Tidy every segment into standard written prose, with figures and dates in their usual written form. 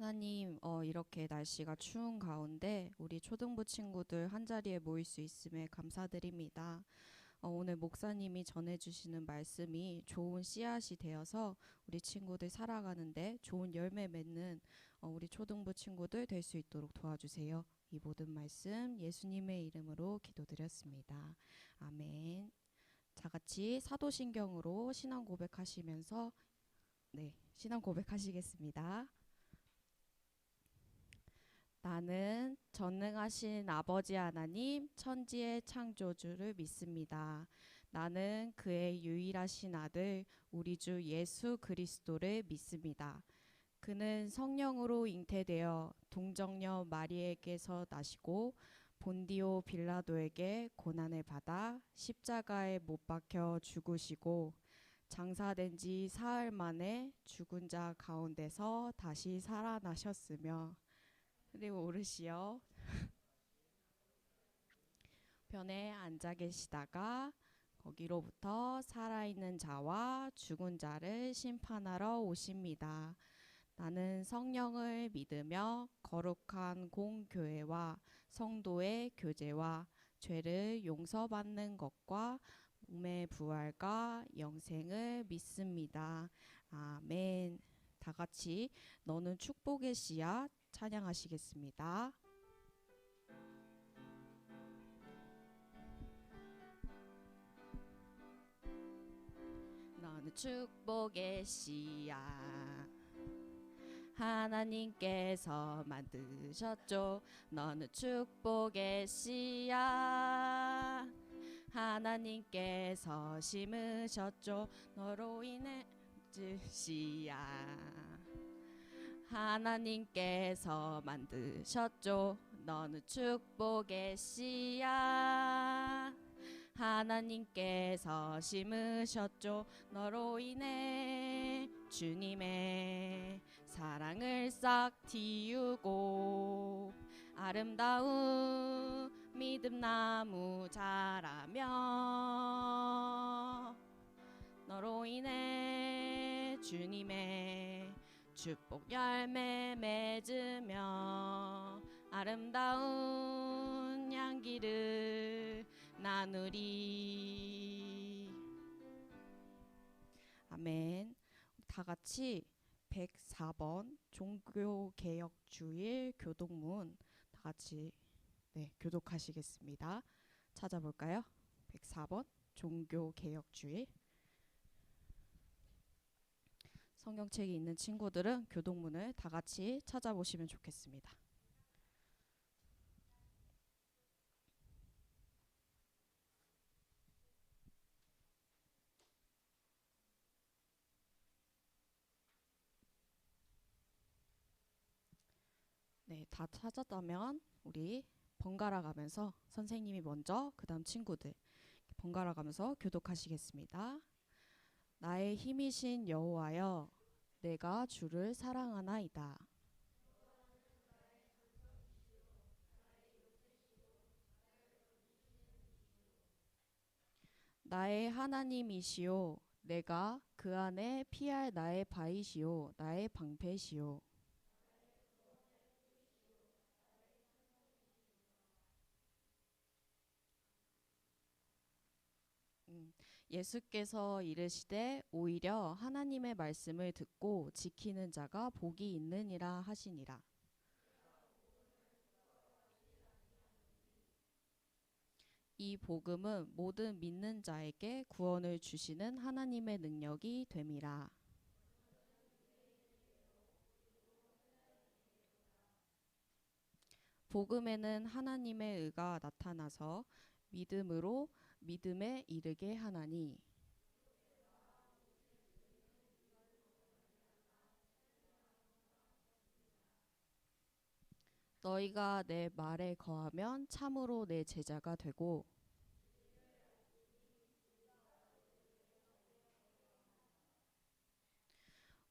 하나님, 이렇게 날씨가 추운 가운데 우리 초등부 친구들 한자리에 모일 수 있음에 감사드립니다. 오늘 목사님이 전해주시는 말씀이 좋은 씨앗이 되어서 우리 친구들 살아가는데 좋은 열매 맺는 우리 초등부 친구들 될 수 있도록 도와주세요. 이 모든 말씀 예수님의 이름으로 기도드렸습니다. 아멘. 자, 같이 사도신경으로 신앙 고백하시면서 신앙 고백하시겠습니다. 나는 전능하신 아버지 하나님 천지의 창조주를 믿습니다. 나는 그의 유일하신 아들 우리 주 예수 그리스도를 믿습니다. 그는 성령으로 잉태되어 동정녀 마리에게서 나시고 본디오 빌라도에게 고난을 받아 십자가에 못 박혀 죽으시고 장사된 지 사흘 만에 죽은 자 가운데서 다시 살아나셨으며 그리고 오르시어 변에 앉아 계시다가 거기로부터 살아있는 자와 죽은 자를 심판하러 오십니다. 나는 성령을 믿으며 거룩한 공교회와 성도의 교제와 죄를 용서받는 것과 몸의 부활과 영생을 믿습니다. 아멘. 다 같이 너는 축복의 씨앗 찬양하시겠습니다. 너는 축복의 씨앗 하나님께서 만드셨죠. 너는 축복의 씨앗 하나님께서 심으셨죠. 너로 인해 씨앗 하나님께서 만드셨죠. 너는 축복의 씨앗 하나님께서 심으셨죠. 너로 인해 주님의 사랑을 싹 틔우고 아름다운 믿음나무 자라며 너로 인해 주님의 축복 열매 맺으며 아름다운 향기를 나누리. 아멘. 다 같이 104번 종교개혁주일 교독문 다 같이 교독하시겠습니다. 찾아볼까요? 104번 종교개혁주일. 성경책이 있는 친구들은 교독문을 다 같이 찾아보시면 좋겠습니다. 네, 다 찾았다면 우리 번갈아 가면서 선생님이 먼저 그 다음 친구들 번갈아 가면서 교독하시겠습니다. 나의 힘이신 여호와여 내가 주를 사랑하나이다. 나의 하나님이시오 내가 그 안에 피할 나의 바위시오 나의 방패시오. 예수께서 이르시되 오히려 하나님의 말씀을 듣고 지키는 자가 복이 있느니라 하시니라. 이 복음은 모든 믿는 자에게 구원을 주시는 하나님의 능력이 됨이라. 복음에는 하나님의 의가 나타나서 믿음으로 믿음에 이르게 하나니 너희가 내 말에 거하면 참으로 내 제자가 되고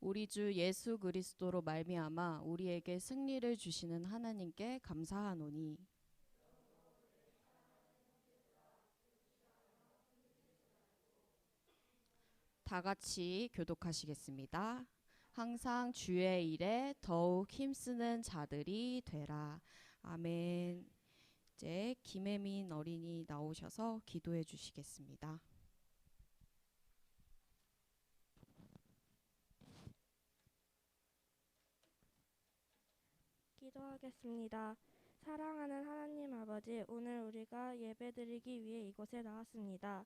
우리 주 예수 그리스도로 말미암아 우리에게 승리를 주시는 하나님께 감사하노니 다 같이 교독하시겠습니다. 항상 주의 일에 더욱 힘쓰는 자들이 되라. 아멘. 이제 김혜민 어린이 나오셔서 기도해 주시겠습니다. 기도하겠습니다. 사랑하는 하나님 아버지, 오늘 우리가 예배드리기 위해 이곳에 나왔습니다.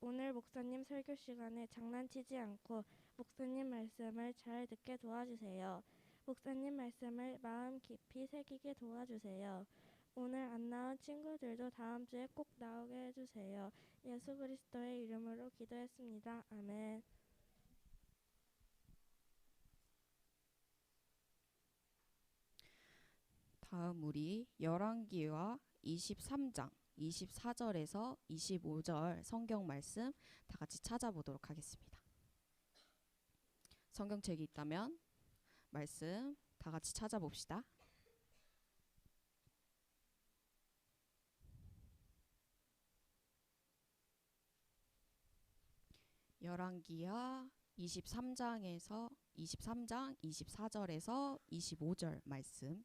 오늘 목사님 설교 시간에 장난치지 않고 목사님 말씀을 잘 듣게 도와주세요. 목사님 말씀을 마음 깊이 새기게 도와주세요. 오늘 안 나온 친구들도 다음 주에 꼭 나오게 해주세요. 예수 그리스도의 이름으로 기도했습니다. 아멘. 다음 우리 열왕기와 23장 24절에서 25절 성경 말씀 다 같이 찾아보도록 하겠습니다. 성경책이 있다면 말씀 다 같이 찾아봅시다. 열왕기하 23장 24절에서 25절 말씀.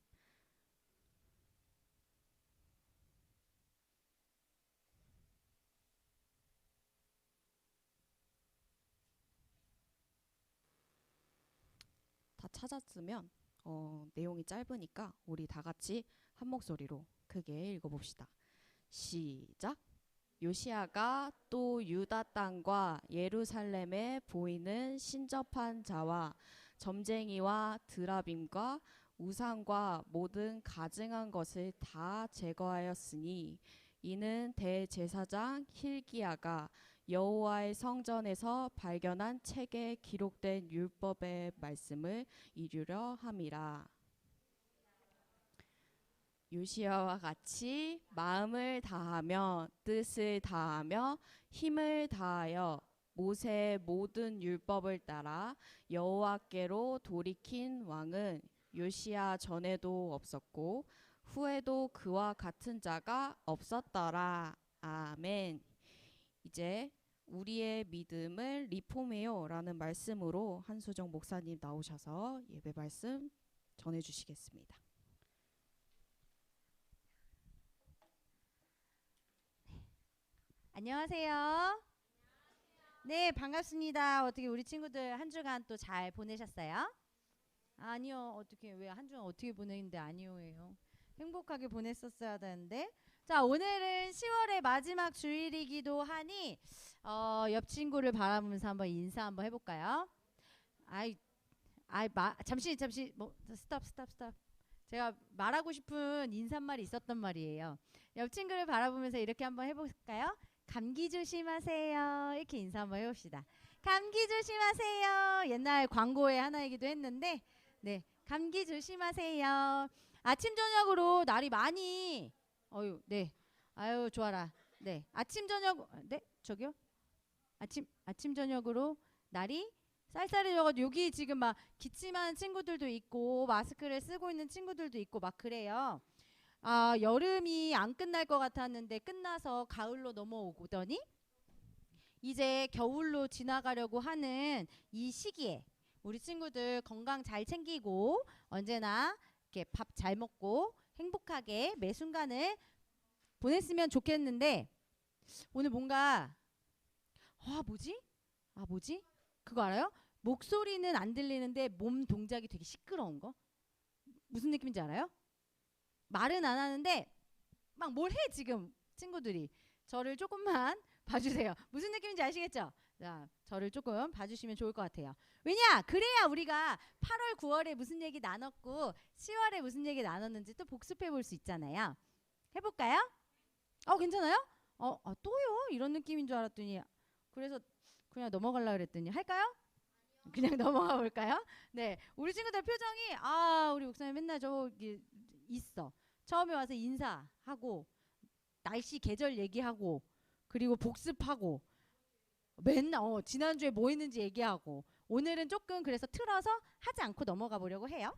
다 찾았으면 내용이 짧으니까 우리 다 같이 한 목소리로 크게 읽어봅시다. 시작. 요시야가 또 유다 땅과 예루살렘에 보이는 신접한 자와 점쟁이와 드라빔과 우상과 모든 가증한 것을 다 제거하였으니 이는 대제사장 힐기야가 여호와의 성전에서 발견한 책에 기록된 율법의 말씀을 이루려 함이라. 요시야와 같이 마음을 다하며 뜻을 다하며 힘을 다하여 모세의 모든 율법을 따라 여호와께로 돌이킨 왕은 요시야 전에도 없었고 후에도 그와 같은 자가 없었더라. 아멘. 이제 우리의 믿음을 리폼해요라는 말씀으로 한수정 목사님 나오셔서 예배 말씀 전해주시겠습니다. 안녕하세요. 네, 반갑습니다. 어떻게 우리 친구들 한 주간 또 잘 보내셨어요? 아니요. 어떻게 왜 한 주간 어떻게 보내는데 아니요예요. 행복하게 보냈었어야 되는데. 자, 오늘은 10월의 마지막 주일이기도 하니 옆 친구를 바라보면서 한번 인사 한번 해볼까요? 잠시 뭐 스톱. 제가 말하고 싶은 인사말이 있었단 말이에요. 옆 친구를 바라보면서 이렇게 한번 해볼까요? 감기 조심하세요. 이렇게 인사 한번 해봅시다. 감기 조심하세요. 옛날 광고의 하나이기도 했는데, 네, 감기 조심하세요. 아침 저녁으로 날이 많이, 네, 아유 좋아라. 네, 아침 저녁, 네, 저기요. 아침 저녁으로 날이 쌀쌀해져가지고 여기 지금 막 기침하는 친구들도 있고 마스크를 쓰고 있는 친구들도 있고 막 그래요. 여름이 안 끝날 것 같았는데 끝나서 가을로 넘어오더니 이제 겨울로 지나가려고 하는 이 시기에 우리 친구들 건강 잘 챙기고 언제나 이렇게 밥 잘 먹고 행복하게 매 순간을 보냈으면 좋겠는데 오늘 뭔가 뭐지? 그거 알아요? 목소리는 안 들리는데 몸 동작이 되게 시끄러운 거? 무슨 느낌인지 알아요? 말은 안 하는데 막 뭘 해 지금 친구들이. 저를 조금만 봐주세요. 무슨 느낌인지 아시겠죠? 자, 저를 조금 봐주시면 좋을 것 같아요. 왜냐? 그래야 우리가 8월, 9월에 무슨 얘기 나눴고 10월에 무슨 얘기 나눴는지 또 복습해 볼 수 있잖아요. 해볼까요? 괜찮아요? 또요? 이런 느낌인 줄 알았더니 그래서 그냥 넘어가려고 그랬더니 할까요? 그냥 넘어가 볼까요? 네, 우리 친구들 표정이 우리 목사님 맨날 저기 있어. 처음에 와서 인사하고 날씨 계절 얘기하고 그리고 복습하고 맨날 지난주에 뭐 했는지 얘기하고 오늘은 조금 그래서 틀어서 하지 않고 넘어가 보려고 해요.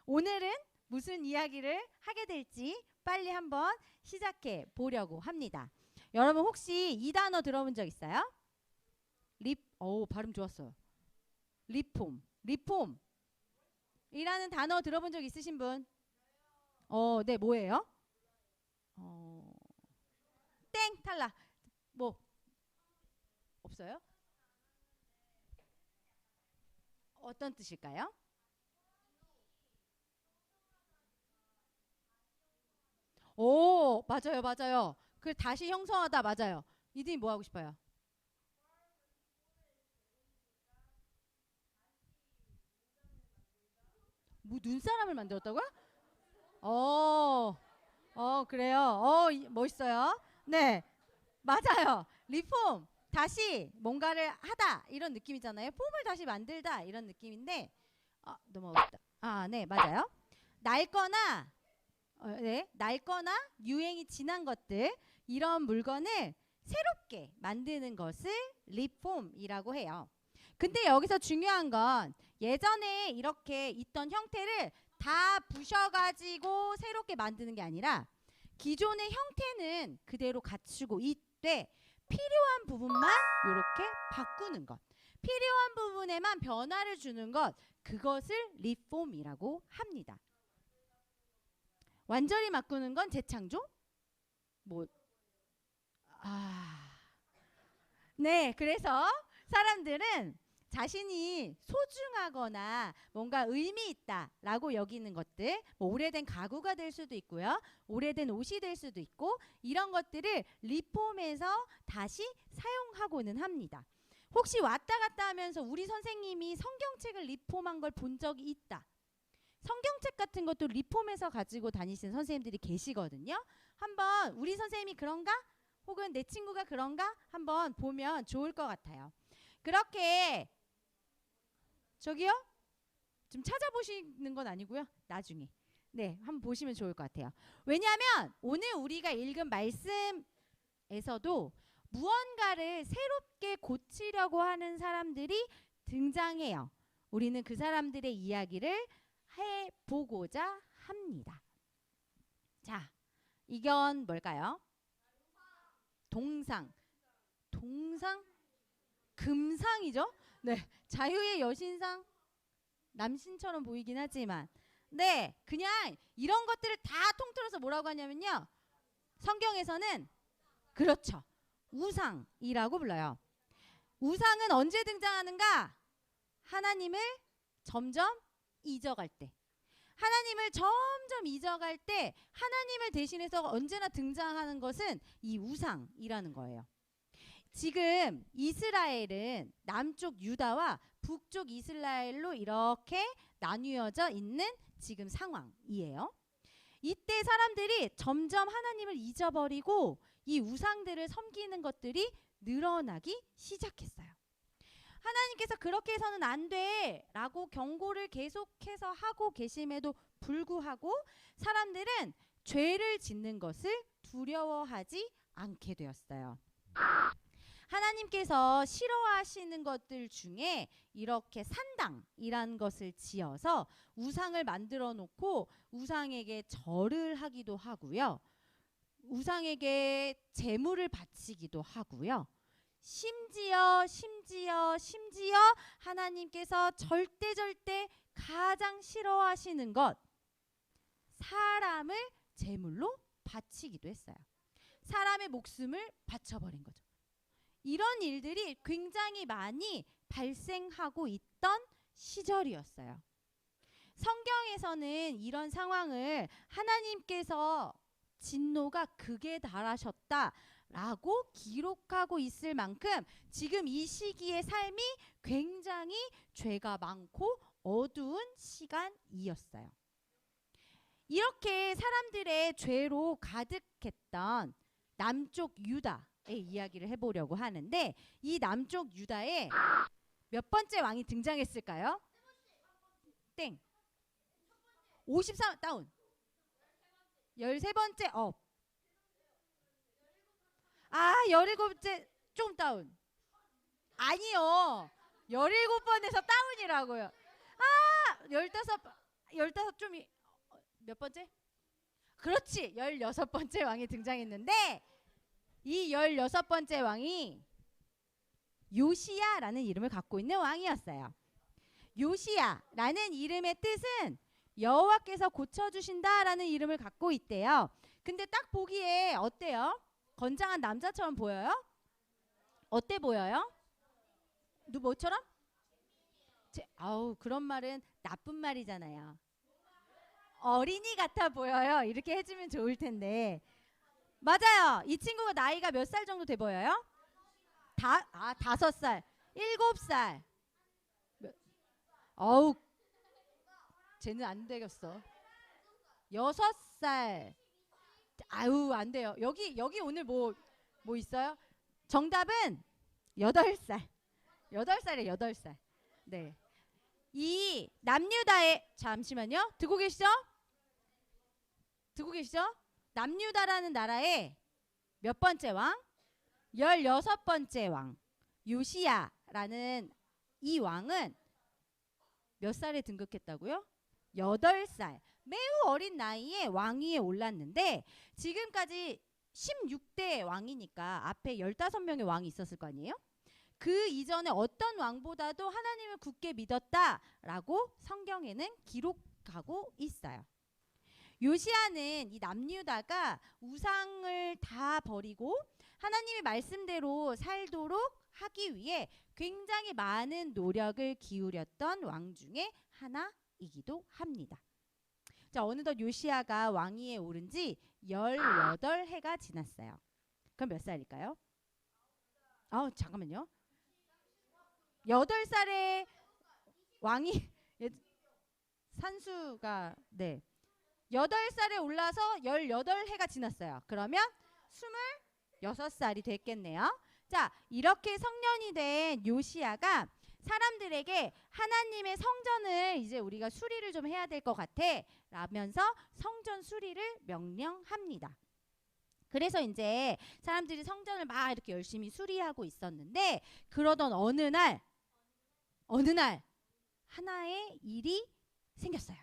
오늘은 무슨 이야기를 하게 될지 빨리 한번 시작해 보려고 합니다. 여러분 혹시 이 단어 들어본 적 있어요? 발음 좋았어요. 리폼. 이라는 단어 들어본 적 있으신 분? 네, 뭐예요? 땡, 탈락. 뭐 없어요? 어떤 뜻일까요? 오, 맞아요, 맞아요. 그 다시 형성하다 맞아요. 이들이 뭐 하고 싶어요? 뭐 눈사람을 만들었다고요? 어, 그래요. 멋있어요. 네, 맞아요. 리폼, 다시 뭔가를 하다 이런 느낌이잖아요. 폼을 다시 만들다 이런 느낌인데, 넘어가겠다. 네, 맞아요. 낡거나, 네, 낡거나 유행이 지난 것들 이런 물건을 새롭게 만드는 것을 리폼이라고 해요. 근데 여기서 중요한 건 예전에 이렇게 있던 형태를 다 부셔가지고 새롭게 만드는 게 아니라 기존의 형태는 그대로 갖추고 있되 필요한 부분만 이렇게 바꾸는 것, 필요한 부분에만 변화를 주는 것, 그것을 리폼이라고 합니다. 완전히 바꾸는 건 재창조? 뭐, 네, 그래서 사람들은 자신이 소중하거나 뭔가 의미 있다라고 여기는 것들, 뭐 오래된 가구가 될 수도 있고요, 오래된 옷이 될 수도 있고, 이런 것들을 리폼해서 다시 사용하고는 합니다. 혹시 왔다 갔다 하면서 우리 선생님이 성경책을 리폼한 걸 본 적이 있다, 성경책 같은 것도 리폼해서 가지고 다니시는 선생님들이 계시거든요. 한번 우리 선생님이 그런가? 혹은 내 친구가 그런가? 한번 보면 좋을 것 같아요. 그렇게 저기요? 좀 찾아보시는 건 아니고요. 나중에. 네, 한번 보시면 좋을 것 같아요. 왜냐하면 오늘 우리가 읽은 말씀에서도 무언가를 새롭게 고치려고 하는 사람들이 등장해요. 우리는 그 사람들의 이야기를 해보고자 합니다. 자, 이건 뭘까요? 동상. 동상? 금상이죠? 네, 자유의 여신상? 남신처럼 보이긴 하지만, 네, 그냥 이런 것들을 다 통틀어서 뭐라고 하냐면요, 성경에서는 그렇죠, 우상이라고 불러요. 우상은 언제 등장하는가? 하나님을 점점 잊어갈 때, 하나님을 점점 잊어갈 때 하나님을 대신해서 언제나 등장하는 것은 이 우상이라는 거예요. 지금 이스라엘은 남쪽 유다와 북쪽 이스라엘로 이렇게 나뉘어져 있는 지금 상황이에요. 이때 사람들이 점점 하나님을 잊어버리고 이 우상들을 섬기는 것들이 늘어나기 시작했어요. 하나님께서 그렇게 해서는 안 돼 라고 경고를 계속해서 하고 계심에도 불구하고 사람들은 죄를 짓는 것을 두려워하지 않게 되었어요. 하나님께서 싫어하시는 것들 중에 이렇게 산당이란 것을 지어서 우상을 만들어 놓고 우상에게 절을 하기도 하고요, 우상에게 제물을 바치기도 하고요, 심지어 하나님께서 절대 가장 싫어하시는 것, 사람을 제물로 바치기도 했어요. 사람의 목숨을 바쳐버린 거죠. 이런 일들이 굉장히 많이 발생하고 있던 시절이었어요. 성경에서는 이런 상황을 하나님께서 진노가 극에 달하셨다라고 기록하고 있을 만큼 지금 이 시기의 삶이 굉장히 죄가 많고 어두운 시간이었어요. 이렇게 사람들의 죄로 가득했던 남쪽 유다의 이야기를 해보려고 하는데, 이 남쪽 유다에 몇 번째 왕이 등장했을까요? 땡. 53 다운. 13번째 업. 17번째 좀 다운. 아니요, 17번에서 다운이라고요. 15 좀 몇 번째? 그렇지, 16번째 왕이 등장했는데 이 16번째 왕이 요시야라는 이름을 갖고 있는 왕이었어요. 요시야라는 이름의 뜻은 여호와께서 고쳐주신다라는 이름을 갖고 있대요. 근데 딱 보기에 어때요? 건장한 남자처럼 보여요? 어때 보여요? 뭐처럼? 아우, 그런 말은 나쁜 말이잖아요. 어린이 같아 보여요. 이렇게 해주면 좋을 텐데. 맞아요. 이 친구가 나이가 몇 살 정도 돼 보여요? 5살, 7살. 어우, 쟤는 안 되겠어. 6살. 아유, 안 돼요. 여기 오늘 뭐 있어요? 정답은 8살. 8살에 8살. 네. 이 남유다의, 잠시만요. 듣고 계시죠? 남유다라는 나라의 몇 번째 왕? 16번째 왕. 요시야라는 이 왕은 몇 살에 등극했다고요? 8살. 매우 어린 나이에 왕위에 올랐는데 지금까지 16대 왕이니까 앞에 15명의 왕이 있었을 거 아니에요? 그 이전에 어떤 왕보다도 하나님을 굳게 믿었다라고 성경에는 기록하고 있어요. 요시야는 이 남유다가 우상을 다 버리고 하나님의 말씀대로 살도록 하기 위해 굉장히 많은 노력을 기울였던 왕 중에 하나이기도 합니다. 자, 어느덧 요시야가 왕위에 오른 지 18해가 지났어요. 그럼 몇 살일까요? 잠깐만요. 8살에 왕이 산수가 8살에 올라서 18해가 지났어요. 그러면 26살이 됐겠네요. 자, 이렇게 성년이 된 요시야가 사람들에게 하나님의 성전을 이제 우리가 수리를 좀 해야 될 것 같아 라면서 성전 수리를 명령합니다. 그래서 이제 사람들이 성전을 막 이렇게 열심히 수리하고 있었는데 그러던 어느 날 하나의 일이 생겼어요.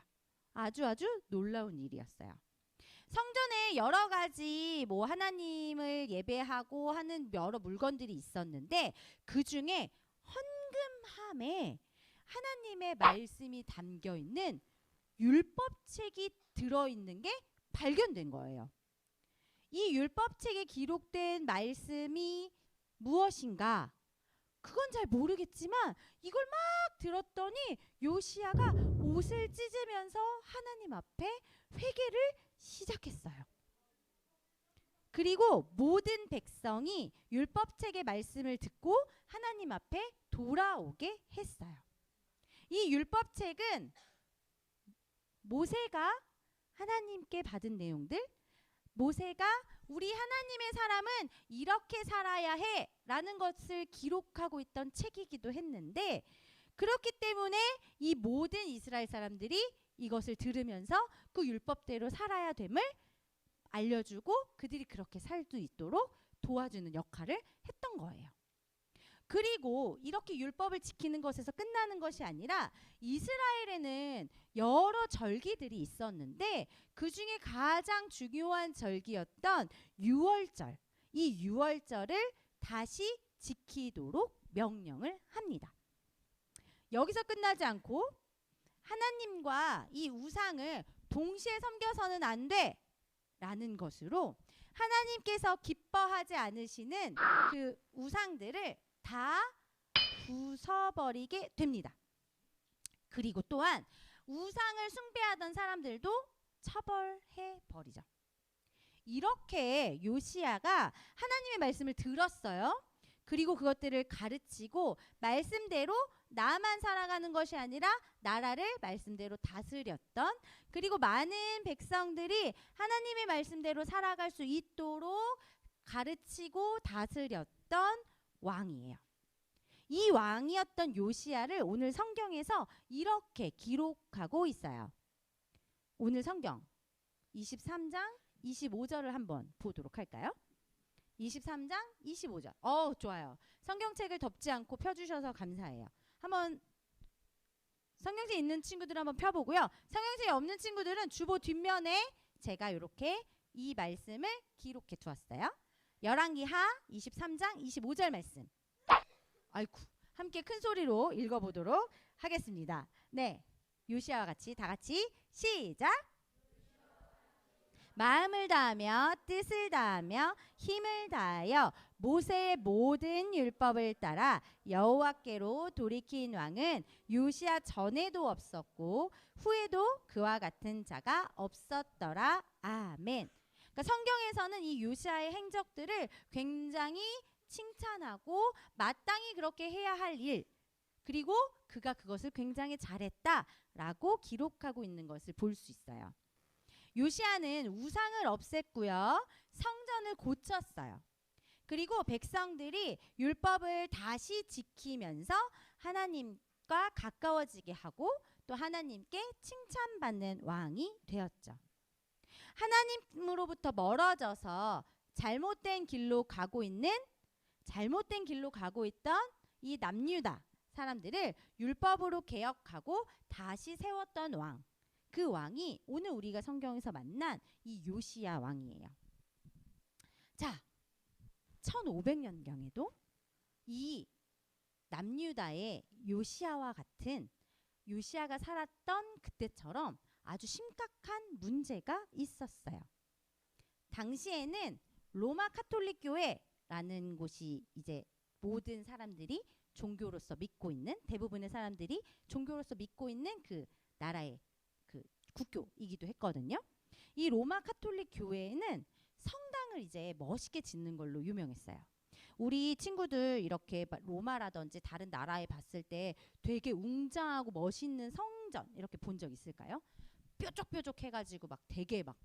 아주 놀라운 일이었어요. 성전에 여러 가지 하나님을 예배하고 하는 여러 물건들이 있었는데 그 중에 헌금함에 하나님의 말씀이 담겨 있는 율법책이 들어있는 게 발견된 거예요. 이 율법책에 기록된 말씀이 무엇인가? 그건 잘 모르겠지만 이걸 막 들었더니 요시야가 옷을 찢으면서 하나님 앞에 회개를 시작했어요. 그리고 모든 백성이 율법책의 말씀을 듣고 하나님 앞에 돌아오게 했어요. 이 율법책은 모세가 하나님께 받은 내용들, 모세가 우리 하나님의 사람은 이렇게 살아야 해 라는 것을 기록하고 있던 책이기도 했는데 그렇기 때문에 이 모든 이스라엘 사람들이 이것을 들으면서 그 율법대로 살아야 됨을 알려주고 그들이 그렇게 살 수 있도록 도와주는 역할을 했던 거예요. 그리고 이렇게 율법을 지키는 것에서 끝나는 것이 아니라 이스라엘에는 여러 절기들이 있었는데 그 중에 가장 중요한 절기였던 유월절, 이 유월절을 다시 지키도록 명령을 합니다. 여기서 끝나지 않고 하나님과 이 우상을 동시에 섬겨서는 안 돼 라는 것으로 하나님께서 기뻐하지 않으시는 그 우상들을 다 부숴버리게 됩니다. 그리고 또한 우상을 숭배하던 사람들도 처벌해버리죠. 이렇게 요시야가 하나님의 말씀을 들었어요. 그리고 그것들을 가르치고 말씀대로 나만 살아가는 것이 아니라 나라를 말씀대로 다스렸던, 그리고 많은 백성들이 하나님의 말씀대로 살아갈 수 있도록 가르치고 다스렸던 왕이에요. 이 왕이었던 요시야를 오늘 성경에서 이렇게 기록하고 있어요. 오늘 성경 23장 25절을 한번 보도록 할까요? 23장 25절. 좋아요. 성경책을 덮지 않고 펴주셔서 감사해요. 한번 성경책 있는 친구들 한번 펴보고요. 성경책이 없는 친구들은 주보 뒷면에 제가 이렇게 이 말씀을 기록해 두었어요. 열왕기하 23장 25절 말씀. 아이쿠, 함께 큰 소리로 읽어보도록 하겠습니다. 네, 요시아와 같이 다 같이 시작. 마음을 다하며 뜻을 다하며 힘을 다하여 모세의 모든 율법을 따라 여호와께로 돌이킨 왕은 요시아 전에도 없었고 후에도 그와 같은 자가 없었더라. 아멘. 그러니까 성경에서는 이 요시아의 행적들을 굉장히 칭찬하고 마땅히 그렇게 해야 할 일, 그리고 그가 그것을 굉장히 잘했다라고 기록하고 있는 것을 볼 수 있어요. 요시아는 우상을 없앴고요. 성전을 고쳤어요. 그리고 백성들이 율법을 다시 지키면서 하나님과 가까워지게 하고 또 하나님께 칭찬받는 왕이 되었죠. 하나님으로부터 멀어져서 잘못된 길로 가고 있던 이 남유다 사람들을 율법으로 개혁하고 다시 세웠던 왕, 그 왕이 오늘 우리가 성경에서 만난 이 요시야 왕이에요. 자, 1500년경에도 이 남유다의 요시야와 같은 요시야가 살았던 그때처럼 아주 심각한 문제가 있었어요. 당시에는 로마 카톨릭 교회라는 곳이 이제 모든 사람들이 종교로서 믿고 있는, 대부분의 사람들이 종교로서 믿고 있는 그 나라의 그 국교이기도 했거든요. 이 로마 카톨릭 교회에는 성당을 이제 멋있게 짓는 걸로 유명했어요. 우리 친구들 이렇게 로마라든지 다른 나라에 봤을 때 되게 웅장하고 멋있는 성전 이렇게 본 적 있을까요? 뾰족뾰족 해가지고 막 되게 막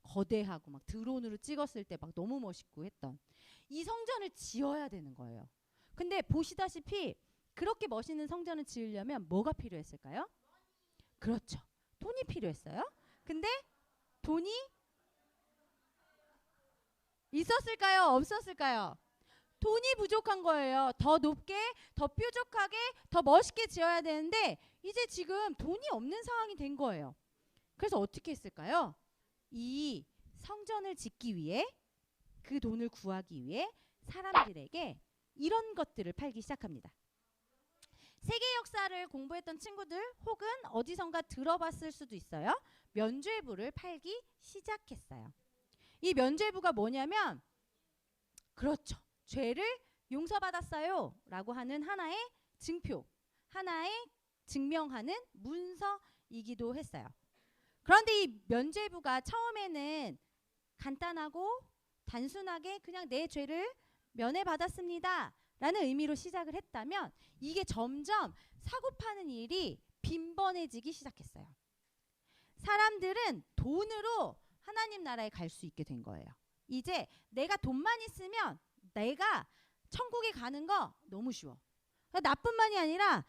거대하고 막 드론으로 찍었을 때 막 너무 멋있고 했던 이 성전을 지어야 되는 거예요. 근데 보시다시피 그렇게 멋있는 성전을 지으려면 뭐가 필요했을까요? 그렇죠. 돈이 필요했어요. 근데 돈이 있었을까요? 없었을까요? 돈이 부족한 거예요. 더 높게, 더 뾰족하게, 더 멋있게 지어야 되는데 이제 지금 돈이 없는 상황이 된 거예요. 그래서 어떻게 했을까요? 이 성전을 짓기 위해, 그 돈을 구하기 위해 사람들에게 이런 것들을 팔기 시작합니다. 세계 역사를 공부했던 친구들 혹은 어디선가 들어봤을 수도 있어요. 면죄부를 팔기 시작했어요. 이 면죄부가 뭐냐면, 그렇죠, 죄를 용서받았어요 라고 하는 하나의 증표, 하나의 증명하는 문서이기도 했어요. 그런데 이 면죄부가 처음에는 간단하고 단순하게 그냥 내 죄를 면해받았습니다 라는 의미로 시작을 했다면, 이게 점점 사고 파는 일이 빈번해지기 시작했어요. 사람들은 돈으로 하나님 나라에 갈 수 있게 된 거예요. 이제 내가 돈만 있으면 내가 천국에 가는 거 너무 쉬워. 그러니까 나뿐만이 아니라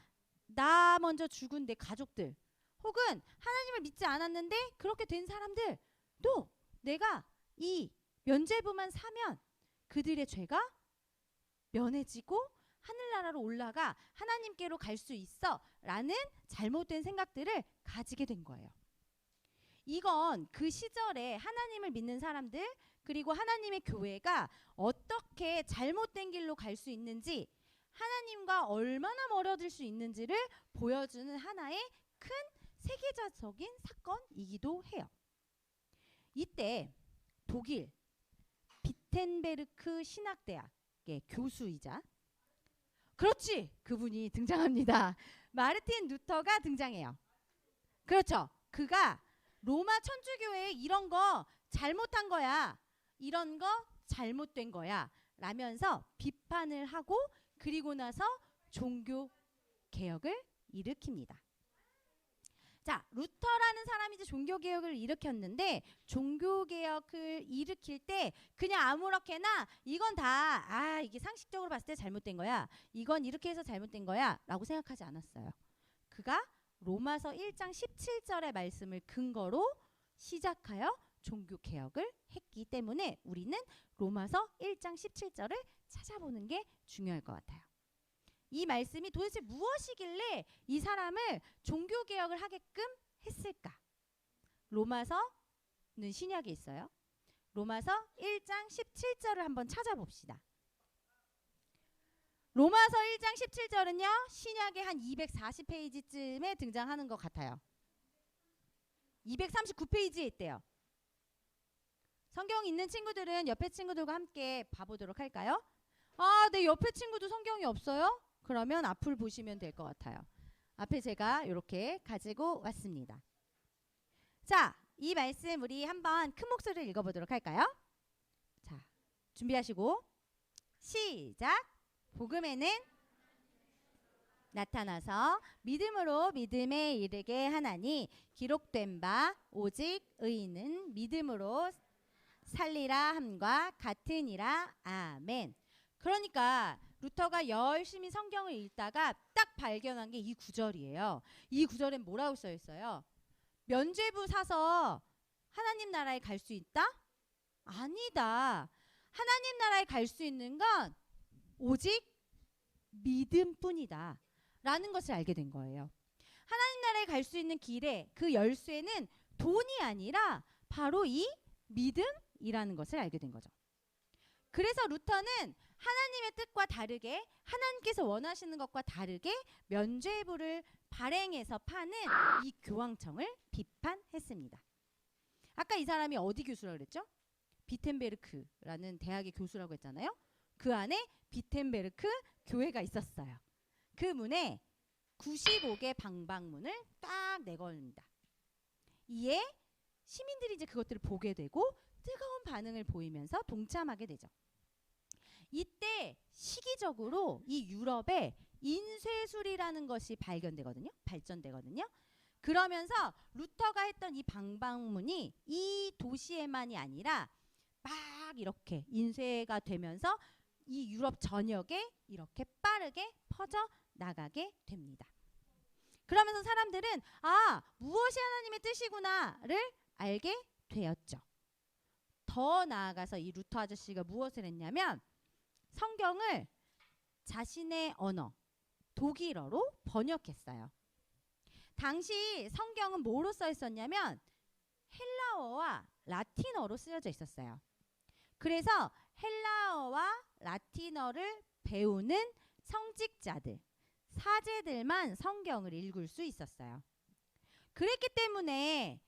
나 먼저 죽은 내 가족들 혹은 하나님을 믿지 않았는데 그렇게 된 사람들도 내가 이 면죄부만 사면 그들의 죄가 면해지고 하늘나라로 올라가 하나님께로 갈 수 있어 라는 잘못된 생각들을 가지게 된 거예요. 이건 그 시절에 하나님을 믿는 사람들 그리고 하나님의 교회가 어떻게 잘못된 길로 갈 수 있는지, 하나님과 얼마나 멀어질 수 있는지를 보여주는 하나의 큰 세계적인 사건이기도 해요. 이때 독일 비텐베르크 신학대학의 교수이자, 그렇지, 그분이 등장합니다. 마르틴 루터가 등장해요. 그렇죠. 그가 로마 천주교회에 이런 거 잘못한 거야, 이런 거 잘못된 거야 라면서 비판을 하고, 그리고 나서 종교 개혁을 일으킵니다. 자, 루터라는 사람이 이제 종교 개혁을 일으켰는데, 종교 개혁을 일으킬 때 그냥 아무렇게나 이건 다 이게 상식적으로 봤을 때 잘못된 거야, 이건 이렇게 해서 잘못된 거야 라고 생각하지 않았어요. 그가 로마서 1장 17절의 말씀을 근거로 시작하여 종교 개혁을 했기 때문에 우리는 로마서 1장 17절을 찾아보는 게 중요할 것 같아요. 이 말씀이 도대체 무엇이길래 이 사람을 종교 개혁을 하게끔 했을까? 로마서는 신약에 있어요. 로마서 1장 17절을 한번 찾아봅시다. 로마서 1장 17절은요. 신약의 한 240페이지쯤에 등장하는 것 같아요. 239페이지에 있대요. 성경 있는 친구들은 옆에 친구들과 함께 봐보도록 할까요? 아, 내 옆에 친구도 성경이 없어요? 그러면 앞을 보시면 될 것 같아요. 앞에 제가 이렇게 가지고 왔습니다. 자, 이 말씀 우리 한번 큰 목소리로 읽어보도록 할까요? 자, 준비하시고 시작! 복음에는 나타나서 믿음으로 믿음에 이르게 하나니 기록된 바 오직 의인은 믿음으로 살리라 함과 같으니라. 아멘. 그러니까 루터가 열심히 성경을 읽다가 딱 발견한 게 이 구절이에요. 이 구절엔 뭐라고 써 있어요? 면죄부 사서 하나님 나라에 갈 수 있다? 아니다. 하나님 나라에 갈 수 있는 건 오직 믿음뿐이다 라는 것을 알게 된 거예요. 하나님 나라에 갈 수 있는 길에 그 열쇠는 돈이 아니라 바로 이 믿음이라는 것을 알게 된 거죠. 그래서 루터는 하나님의 뜻과 다르게, 하나님께서 원하시는 것과 다르게 면죄부를 발행해서 파는 이 교황청을 비판했습니다. 아까 이 사람이 어디 교수라고 그랬죠? 비텐베르크라는 대학의 교수라고 했잖아요. 그 안에 비텐베르크 교회가 있었어요. 그 문에 95개 방방문을 딱 내걸습니다. 이에 시민들이 이제 그것들을 보게 되고 뜨거운 반응을 보이면서 동참하게 되죠. 이때 시기적으로 이 유럽에 인쇄술이라는 것이 발전되거든요. 그러면서 루터가 했던 이 방방문이 이 도시에만이 아니라 막 이렇게 인쇄가 되면서 이 유럽 전역에 이렇게 빠르게 퍼져 나가게 됩니다. 그러면서 사람들은 아, 무엇이 하나님의 뜻이구나를 알게 되었죠. 더 나아가서 이 루터 아저씨가 무엇을 했냐면 성경을 자신의 언어 독일어로 번역했어요. 당시 성경은 뭐로 써 있었냐면 헬라어와 라틴어로 쓰여져 있었어요. 그래서 헬라어와 라틴어를 배우는 성직자들, 사제들만 성경을 읽을 수 있었어요. 그랬기 때문에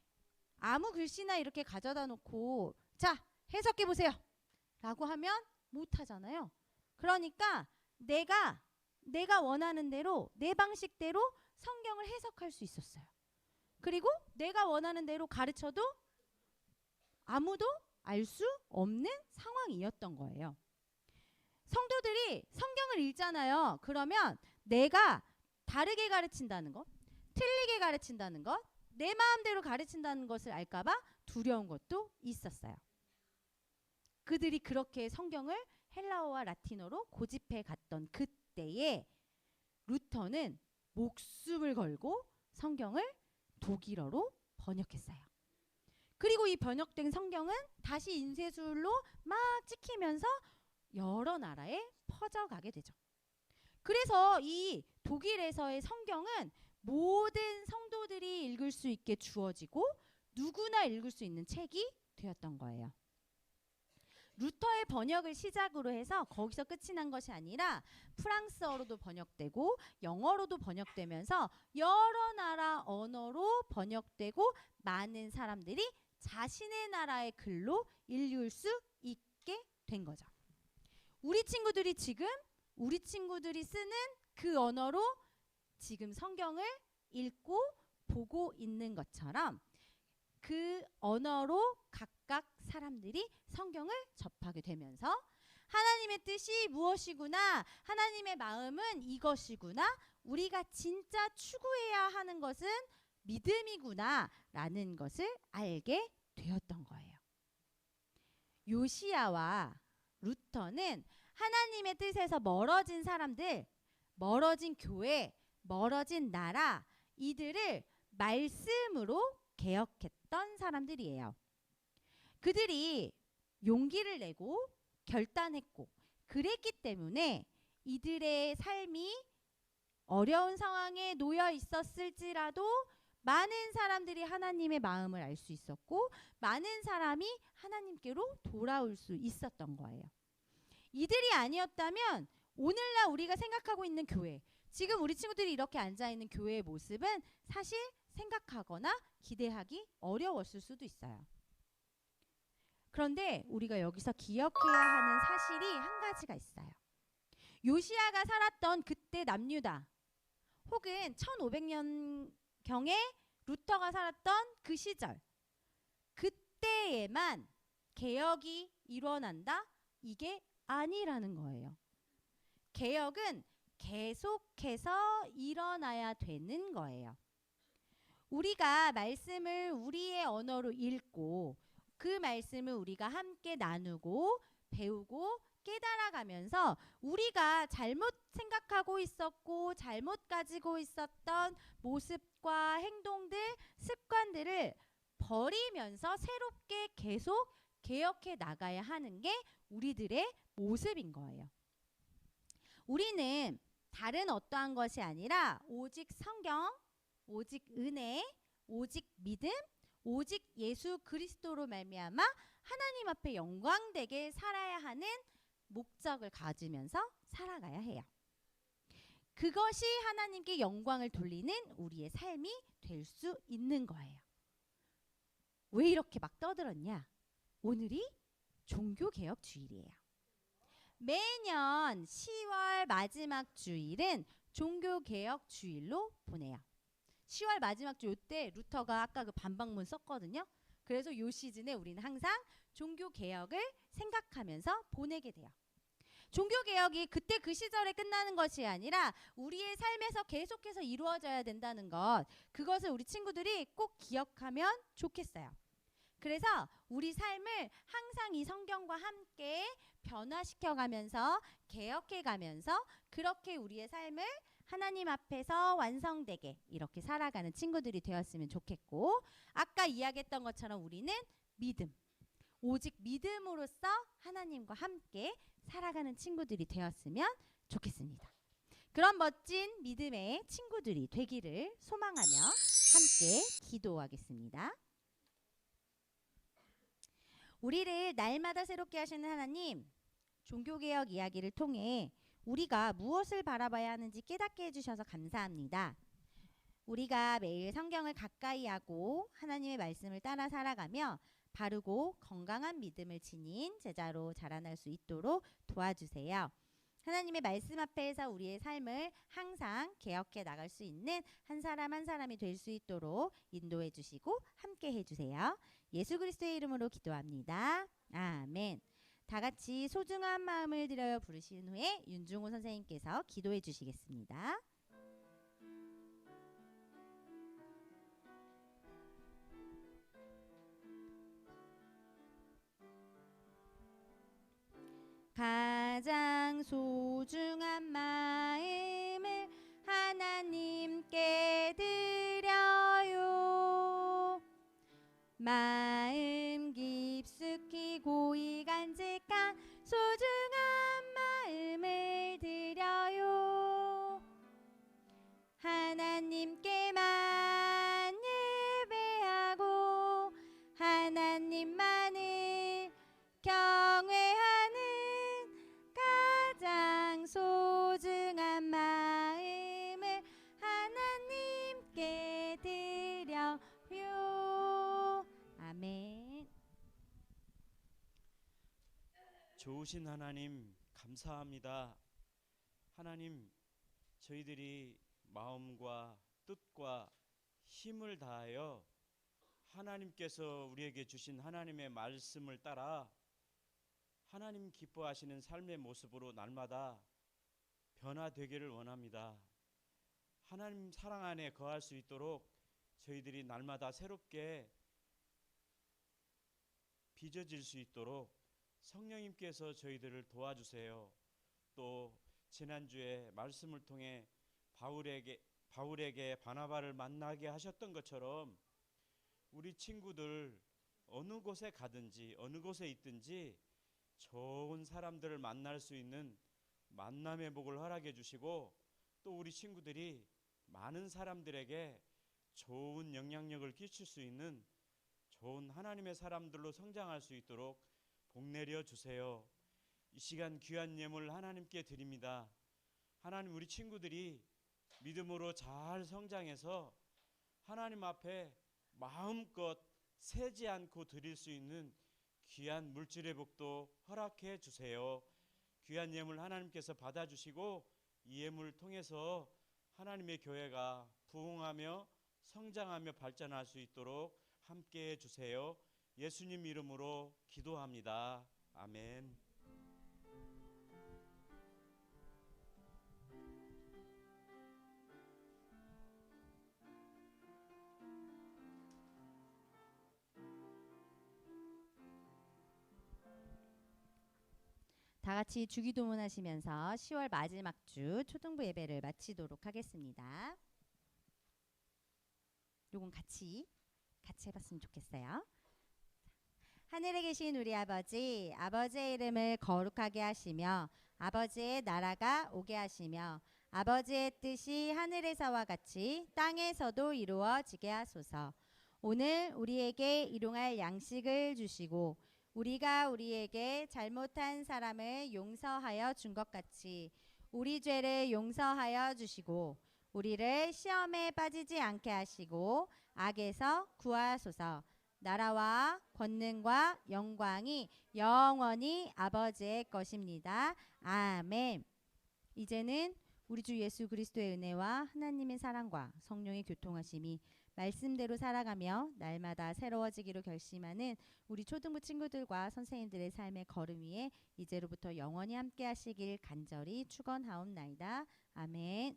아무 글씨나 이렇게 가져다 놓고 자, 해석해 보세요 라고 하면 못하잖아요. 그러니까 내가 원하는 대로 내 방식대로 성경을 해석할 수 있었어요. 그리고 내가 원하는 대로 가르쳐도 아무도 알 수 없는 상황이었던 거예요. 성도들이 성경을 읽잖아요. 그러면 내가 다르게 가르친다는 것, 틀리게 가르친다는 것, 내 마음대로 가르친다는 것을 알까봐 두려운 것도 있었어요. 그들이 그렇게 성경을 헬라어와 라틴어로 고집해 갔던 그때에 루터는 목숨을 걸고 성경을 독일어로 번역했어요. 그리고 이 번역된 성경은 다시 인쇄술로 막 찍히면서 여러 나라에 퍼져가게 되죠. 그래서 이 독일에서의 성경은 모든 성도들이 읽을 수 있게 주어지고 누구나 읽을 수 있는 책이 되었던 거예요. 루터의 번역을 시작으로 해서 거기서 끝이 난 것이 아니라 프랑스어로도 번역되고 영어로도 번역되면서 여러 나라 언어로 번역되고 많은 사람들이 자신의 나라의 글로 읽을 수 있게 된 거죠. 우리 친구들이 쓰는 그 언어로 지금 성경을 읽고 보고 있는 것처럼 그 언어로 각각 사람들이 성경을 접하게 되면서 하나님의 뜻이 무엇이구나, 하나님의 마음은 이것이구나, 우리가 진짜 추구해야 하는 것은 믿음이구나 라는 것을 알게 되었던 거예요. 요시야와 루터는 하나님의 뜻에서 멀어진 사람들, 멀어진 교회, 멀어진 나라, 이들을 말씀으로 개혁했던 사람들이에요. 그들이 용기를 내고 결단했고 그랬기 때문에 이들의 삶이 어려운 상황에 놓여 있었을지라도 많은 사람들이 하나님의 마음을 알 수 있었고 많은 사람이 하나님께로 돌아올 수 있었던 거예요. 이들이 아니었다면 오늘날 우리가 생각하고 있는 교회, 지금 우리 친구들이 이렇게 앉아있는 교회의 모습은 사실 생각하거나 기대하기 어려웠을 수도 있어요. 그런데 우리가 여기서 기억해야 하는 사실이 한 가지가 있어요. 요시야가 살았던 그때 남유다, 혹은 1500년경에 루터가 살았던 그 시절, 그때에만 개혁이 일어난다? 이게 아니라는 거예요. 개혁은 계속해서 일어나야 되는 거예요. 우리가 말씀을 우리의 언어로 읽고 그 말씀을 우리가 함께 나누고 배우고 깨달아가면서 우리가 잘못 생각하고 있었고 잘못 가지고 있었던 모습과 행동들, 습관들을 버리면서 새롭게 계속 개혁해 나가야 하는 게 우리들의 모습인 거예요. 우리는 다른 어떠한 것이 아니라 오직 성경, 오직 은혜, 오직 믿음, 오직 예수 그리스도로 말미암아 하나님 앞에 영광되게 살아야 하는 목적을 가지면서 살아가야 해요. 그것이 하나님께 영광을 돌리는 우리의 삶이 될 수 있는 거예요. 왜 이렇게 막 떠들었냐? 오늘이 종교개혁 주일이에요. 매년 10월 마지막 주일은 종교개혁 주일로 보내요. 10월 마지막 주 요때 루터가 아까 그 반박문 썼거든요. 그래서 요 시즌에 우리는 항상 종교개혁을 생각하면서 보내게 돼요. 종교개혁이 그때 그 시절에 끝나는 것이 아니라 우리의 삶에서 계속해서 이루어져야 된다는 것, 그것을 우리 친구들이 꼭 기억하면 좋겠어요. 그래서 우리 삶을 항상 이 성경과 함께 변화시켜가면서 개혁해가면서 그렇게 우리의 삶을 하나님 앞에서 완성되게 이렇게 살아가는 친구들이 되었으면 좋겠고, 아까 이야기했던 것처럼 우리는 믿음, 오직 믿음으로써 하나님과 함께 살아가는 친구들이 되었으면 좋겠습니다. 그런 멋진 믿음의 친구들이 되기를 소망하며 함께 기도하겠습니다. 우리를 날마다 새롭게 하시는 하나님, 종교개혁 이야기를 통해 우리가 무엇을 바라봐야 하는지 깨닫게 해주셔서 감사합니다. 우리가 매일 성경을 가까이 하고 하나님의 말씀을 따라 살아가며 바르고 건강한 믿음을 지닌 제자로 자라날 수 있도록 도와주세요. 하나님의 말씀 앞에서 우리의 삶을 항상 개혁해 나갈 수 있는 한 사람 한 사람이 될 수 있도록 인도해 주시고 함께 해주세요. 예수 그리스도의 이름으로 기도합니다. 아멘. 다 같이 소중한 마음을 들여 부르신 후에 윤중호 선생님께서 기도해 주시겠습니다. 가장 소중한 마음을 하나님께 드려요. 마음 깊숙이 고이 간직한 소중한 마음을 드려요. 하나님께만 예배하고 하나님만을 경외하는 가장 소중한 마음을 하나님께 드려요. 아멘. 좋으신 하나님 감사합니다. 하나님, 저희들이 마음과 뜻과 힘을 다하여 하나님께서 우리에게 주신 하나님의 말씀을 따라 하나님 기뻐하시는 삶의 모습으로 날마다 변화되기를 원합니다. 하나님 사랑 안에 거할 수 있도록 저희들이 날마다 새롭게 빚어질 수 있도록 성령님께서 저희들을 도와주세요. 또 지난주에 말씀을 통해 바울에게 바나바를 만나게 하셨던 것처럼 우리 친구들 어느 곳에 가든지 어느 곳에 있든지 좋은 사람들을 만날 수 있는 만남의 복을 허락해 주시고, 또 우리 친구들이 많은 사람들에게 좋은 영향력을 끼칠 수 있는 좋은 하나님의 사람들로 성장할 수 있도록 복 내려 주세요. 이 시간 귀한 예물 하나님께 드립니다. 하나님, 우리 친구들이 믿음으로 잘 성장해서 하나님 앞에 마음껏 세지 않고 드릴 수 있는 귀한 물질의 복도 허락해 주세요. 귀한 예물 하나님께서 받아주시고 이 예물을 통해서 하나님의 교회가 부흥하며 성장하며 발전할 수 있도록 함께해 주세요. 예수님 이름으로 기도합니다. 아멘. 다 같이 주기도문 하시면서 10월 마지막 주 초등부 예배를 마치도록 하겠습니다. 요건 같이 해봤으면 좋겠어요. 하늘에 계신 우리 아버지, 아버지의 이름을 거룩하게 하시며 아버지의 나라가 오게 하시며 아버지의 뜻이 하늘에서와 같이 땅에서도 이루어지게 하소서. 오늘 우리에게 일용할 양식을 주시고 우리가 우리에게 잘못한 사람을 용서하여 준 것 같이 우리 죄를 용서하여 주시고 우리를 시험에 빠지지 않게 하시고 악에서 구하소서. 나라와 권능과 영광이 영원히 아버지의 것입니다. 아멘. 이제는 우리 주 예수 그리스도의 은혜와 하나님의 사랑과 성령의 교통하심이 말씀대로 살아가며 날마다 새로워지기로 결심하는 우리 초등부 친구들과 선생님들의 삶의 걸음 위에 이제로부터 영원히 함께 하시길 간절히 축원하옵나이다. 아멘.